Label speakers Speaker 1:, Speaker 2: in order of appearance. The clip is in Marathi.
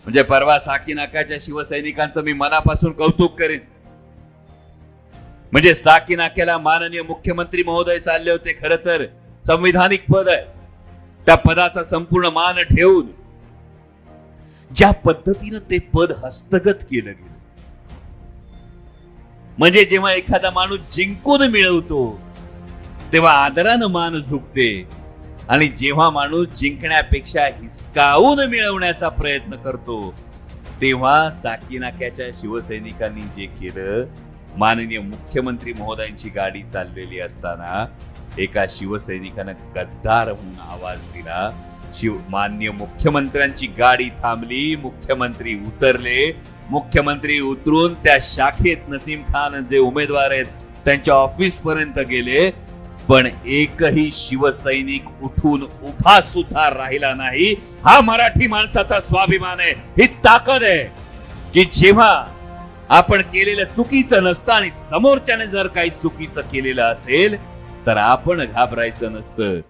Speaker 1: म्हणजे परवा साकी नाक्याच्या शिवसैनिकांचं मी मनापासून कौतुक करेन. म्हणजे साकी नाक्याला माननीय मुख्यमंत्री महोदय चालले होते. खरं तर संविधानिक पद आहे. त्या पदाचा संपूर्ण मान ठेवून ज्या पद्धतीनं ते पद हस्तगत केलं गेलं, म्हणजे जेव्हा एखादा माणूस जिंकून मिळवतो तेव्हा आदरानं मान झुकते, आणि जेव्हा माणूस जिंकण्यापेक्षा हिसकावून मिळवण्याचा प्रयत्न करतो तेव्हा साकी नाक्याच्या शिवसैनिकांनी जे केलं, माननीय मुख्यमंत्री महोदयांची गाडी चाललेली असताना एका शिवसैनिकानं गद्दार म्हणून आवाज दिला. माननीय मुख्यमंत्र्यांची गाडी थांबली, मुख्यमंत्री उतरले. मुख्यमंत्री उतरून त्या शाखेत नसीम खान जे उमेदवार आहेत त्यांच्या ऑफिस पर्यंत गेले, पण एकही शिवसैनिक उठून उभा सुद्धा राहिला नाही. हा मराठी माणसाचा स्वाभिमान आहे. ही ताकद आहे की जेव्हा आपण केलेलं चुकीचं नसतं आणि समोरच्याने जर काही चुकीचं केलेलं असेल तर आपण घाबरायचं नसतं.